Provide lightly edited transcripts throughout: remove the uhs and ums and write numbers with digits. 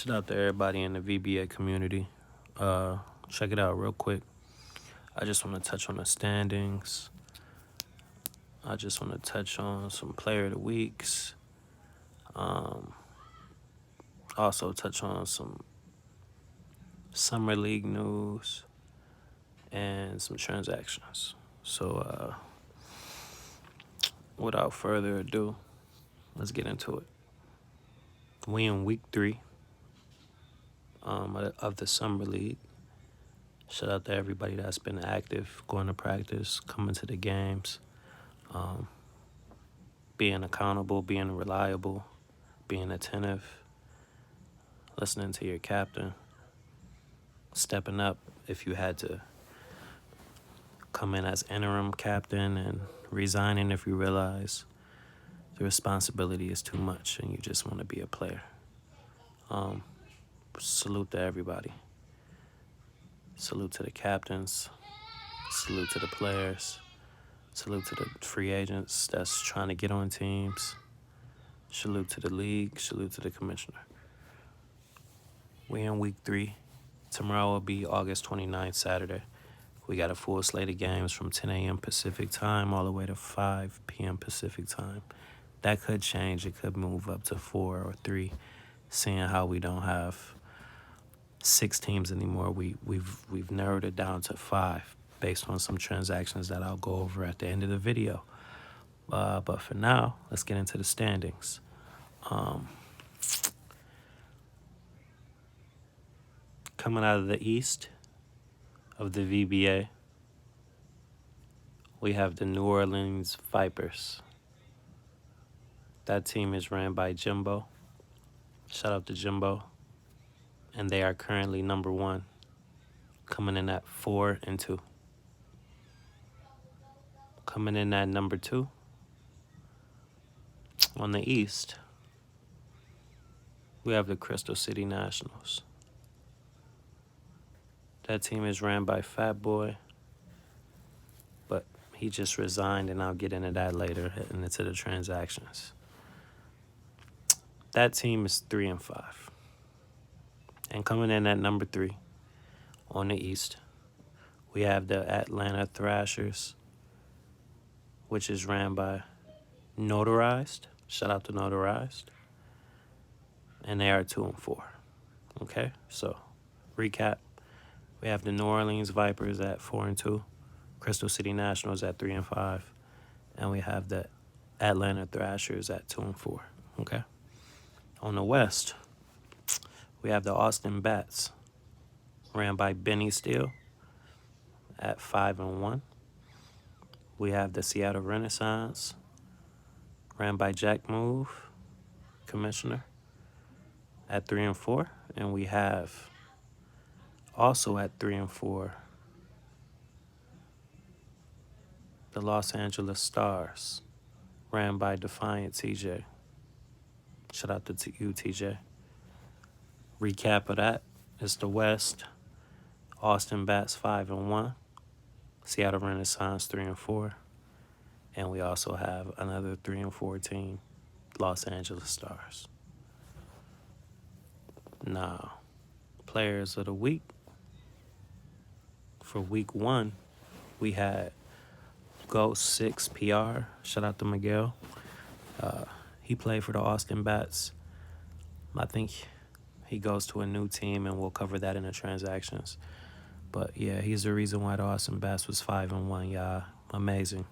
Shout out to everybody in the VBA community. Check it out real quick. I just want to touch on the standings. I just want to touch on some player of the weeks. Also touch on some summer league news and some transactions. So without further ado, let's get into it. We in week 3 of the summer league. Shout out to everybody that's been active, going to practice, coming to the games, being accountable, being reliable, being attentive, listening to your captain, stepping up if you had to come in as interim captain, and resigning if you realize the responsibility is too much and you just want to be a player. Salute to everybody. Salute to the captains. Salute to the players. Salute to the free agents that's trying to get on teams. Salute to the league. Salute to the commissioner. We in week 3. Tomorrow will be August 29th, Saturday. We got a full slate of games from 10 a.m. Pacific time all the way to 5 p.m. Pacific time. That could change. It could move up to 4 or 3, seeing how we don't have 6 teams anymore. We've narrowed it down to 5 based on some transactions that I'll go over at the end of the video. But for now, let's get into the standings. Coming out of the east of the VBA, we have the New Orleans Vipers. That team is ran by Jimbo. Shout out to Jimbo. And they are currently number 1, coming in at 4-2. Coming in at number 2 on the east, we have the Crystal City Nationals. That team is ran by Fat Boy, but he just resigned, and I'll get into that later and into the transactions. That team is 3-5. And coming in at number 3 on the east, we have the Atlanta Thrashers, which is ran by Notarized. Shout out to Notarized. And they are 2-4. Okay, so recap. We have the New Orleans Vipers at 4-2, Crystal City Nationals at 3-5, and we have the Atlanta Thrashers at 2-4. Okay. On the west, we have the Austin Bats, ran by Benny Steele, at 5-1. We have the Seattle Renaissance, ran by Jack Move, commissioner, at 3-4. And we have also at 3-4 the Los Angeles Stars, ran by Defiant TJ. Shout out to you, TJ. Recap of that is the West. Austin Bats 5-1. Seattle Renaissance 3-4. And we also have another 3-4 team, Los Angeles Stars. Now, players of the week. For week 1, we had Ghost 6 PR. Shout out to Miguel. He played for the Austin Bats. I think he goes to a new team, and we'll cover that in the transactions. But yeah, he's the reason why the Austin Bats was 5-1, y'all. Amazing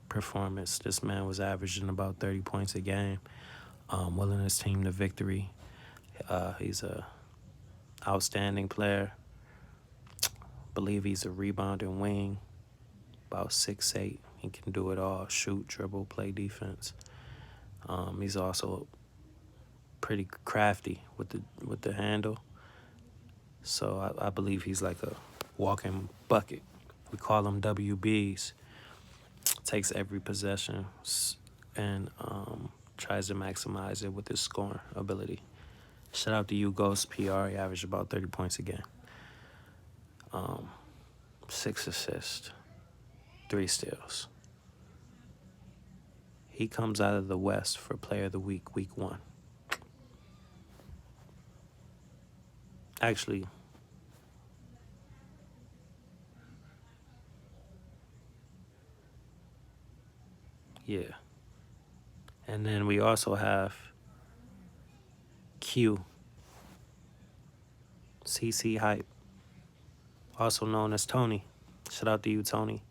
performance. This man was averaging about 30 points a game, willing his team to victory. He's a outstanding player. Believe he's a rebounding wing, about 6'8". He can do it all: shoot, dribble, play defense. He's also pretty crafty with the handle. So I believe he's like a walking bucket. We call him WBs. Takes every possession and tries to maximize it with his scoring ability. Shout out to you, Ghost PR. He averaged about 30 points a game. 6 assists, 3 steals. He comes out of the West for Player of the Week, week 1. Actually, yeah. And then we also have Q, CC Hype, also known as Tony. Shout out to you, Tony.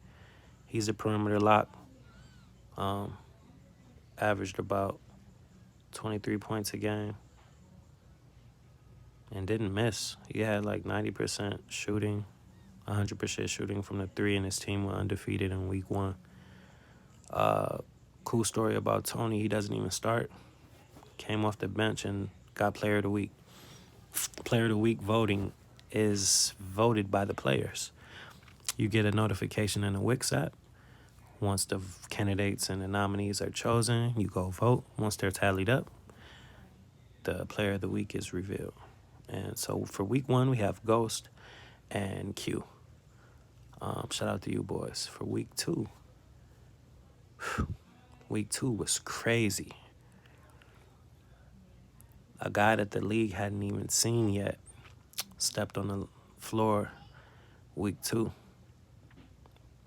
He's a perimeter lock. Um, Averaged about 23 points a game and didn't miss. He had like 90% shooting, 100% shooting from the three, and his team went undefeated in week one. Cool story about Tony, he doesn't even start. Came off the bench and got Player of the Week. Player of the Week voting is voted by the players. You get a notification in the Wix app. Once the candidates and the nominees are chosen, you go vote. Once they're tallied up, the Player of the Week is revealed. And so for week one, we have Ghost and Q. Shout out to you boys. For week two was crazy. A guy that the league hadn't even seen yet stepped on the floor week two.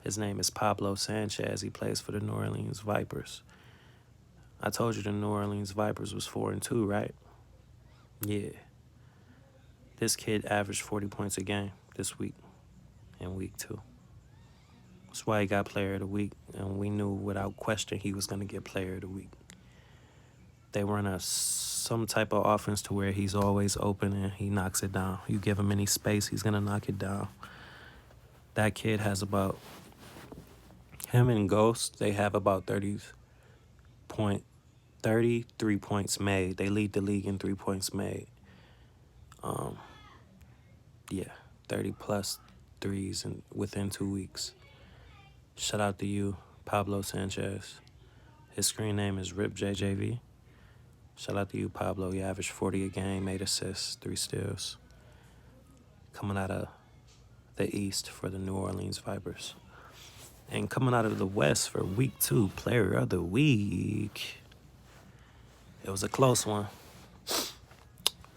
His name is Pablo Sanchez. He plays for the New Orleans Vipers. I told you the New Orleans Vipers was 4-2, right? Yeah. This kid averaged 40 points a game this week in week two. That's why he got Player of the Week, and we knew without question he was going to get Player of the Week. They run some type of offense to where he's always open and he knocks it down. You give him any space, he's going to knock it down. That kid has about, him and Ghost, they have about 33 points made. They lead the league in 3 points made. Yeah, 30 plus threes within 2 weeks. Shout out to you, Pablo Sanchez. His screen name is RipJJV. Shout out to you, Pablo. You averaged 40 a game, 8 assists, 3 steals. Coming out of the East for the New Orleans Vipers. And coming out of the West for week two, Player of the Week. It was a close one.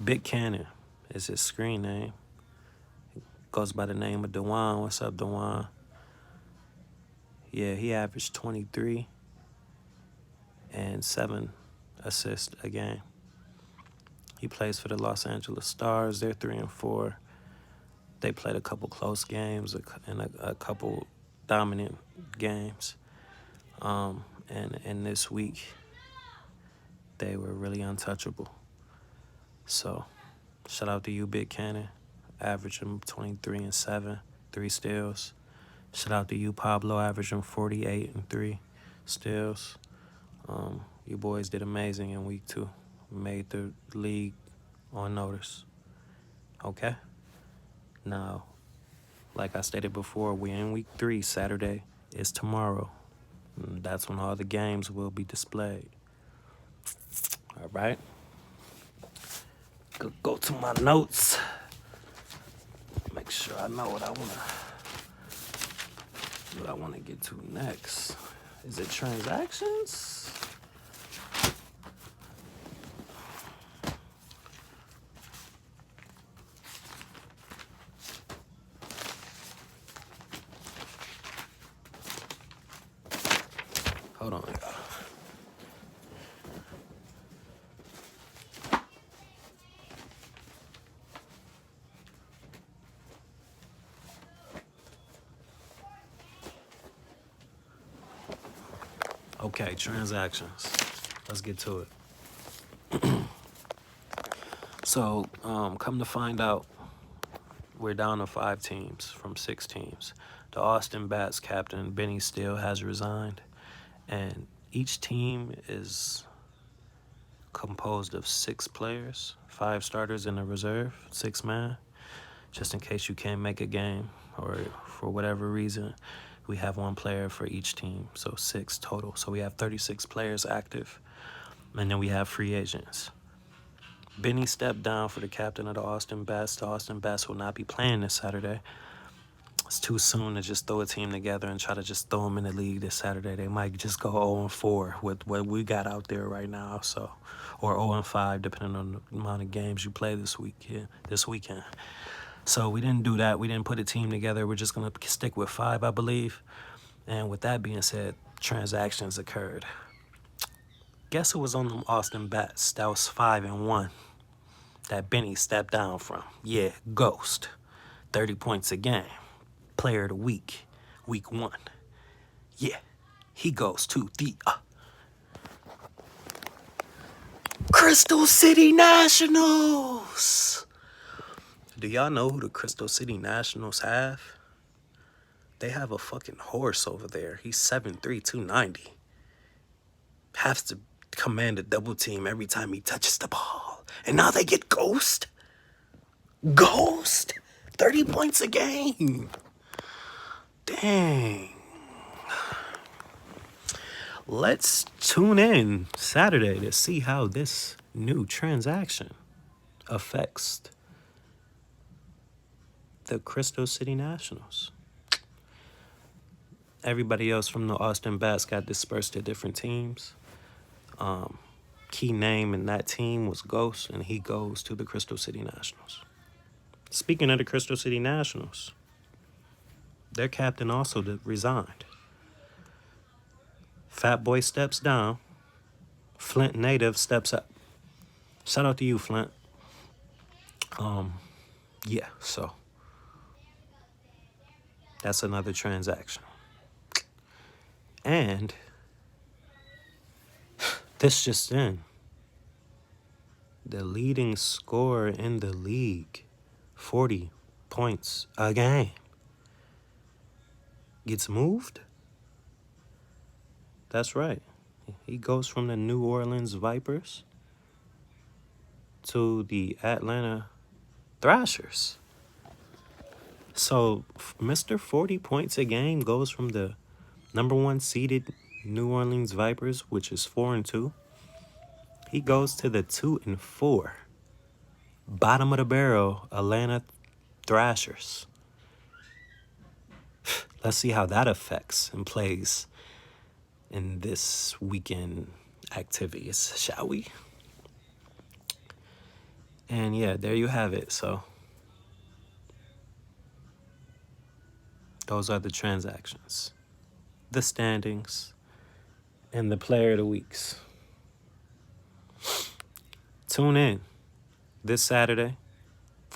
Big Cannon is his screen name. Goes by the name of Dewan. What's up, Dewan? Yeah, he averaged 23 and 7 assists a game. He plays for the Los Angeles Stars. They're 3-4. They played a couple close games and a couple dominant games. And this week, they were really untouchable. So, shout out to you, Big Cannon. Averaging 23 and 7, 3 steals. Shout out to you, Pablo, averaging 48 and 3 steals. You boys did amazing in week two. Made the league on notice. Okay? Now, like I stated before, we're in week three. Saturday is tomorrow. And that's when all the games will be displayed. All right? Go to my notes. Make sure I know what I want to get to next. Is it transactions? Hold on, y'all. Okay, transactions. Let's get to it. So, come to find out, we're down to 5 teams from 6 teams. The Austin Bats captain, Benny Steele, has resigned. And each team is composed of 6 players, 5 starters in the reserve, 6-man. Just in case you can't make a game or for whatever reason, we have 1 player for each team, so 6 total. So we have 36 players active, and then we have free agents. Benny stepped down for the captain of the Austin Bats. The Austin Bats will not be playing this Saturday. It's too soon to just throw a team together and try to just throw them in the league this Saturday. They might just go 0-4 with what we got out there right now, so, or 0-5 depending on the amount of games you play this weekend. So we didn't do that. We didn't put a team together. We're just gonna stick with 5, I believe. And with that being said, transactions occurred. Guess who was on them Austin Bats? That was 5-1. That Benny stepped down from. Yeah, Ghost. 30 points a game. Player of the week. Week 1. Yeah, he goes to the Crystal City Nationals. Do y'all know who the Crystal City Nationals have? They have a fucking horse over there. He's 7'3", 290. Has to command a double team every time he touches the ball. And now they get Ghost? Ghost? 30 points a game. Dang. Let's tune in Saturday to see how this new transaction affects the Crystal City Nationals. Everybody else from the Austin Bats got dispersed to different teams. Key name in that team was Ghost, and he goes to the Crystal City Nationals. Speaking of the Crystal City Nationals, their captain also resigned. Fat Boy steps down. Flint native steps up. Shout out to you, Flint. Yeah, so that's another transaction. And this just in. The leading scorer in the league, 40 points a game, gets moved. That's right. He goes from the New Orleans Vipers to the Atlanta Thrashers. So Mr. 40 points a game goes from the number 1 seeded New Orleans Vipers, which is 4-2. He goes to the 2-4 bottom of the barrel Atlanta Thrashers. Let's see how that affects and plays in this weekend activities, shall we? And yeah, there you have it. So those are the transactions, the standings, and the player of the weeks. Tune in this Saturday,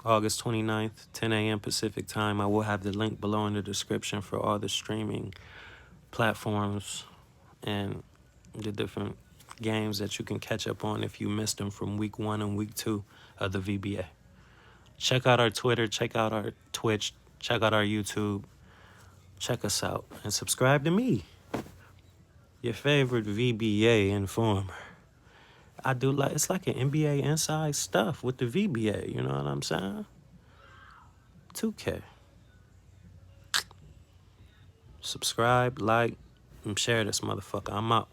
August 29th, 10 a.m. Pacific time. I will have the link below in the description for all the streaming platforms and the different games that you can catch up on if you missed them from week 1 and week 2 of the VBA. Check out our Twitter, check out our Twitch, check out our YouTube. Check us out and subscribe to me, your favorite VBA informer. I do like, it's like an NBA inside stuff with the VBA, you know what I'm saying? 2K. Subscribe, like, and share this motherfucker. I'm out.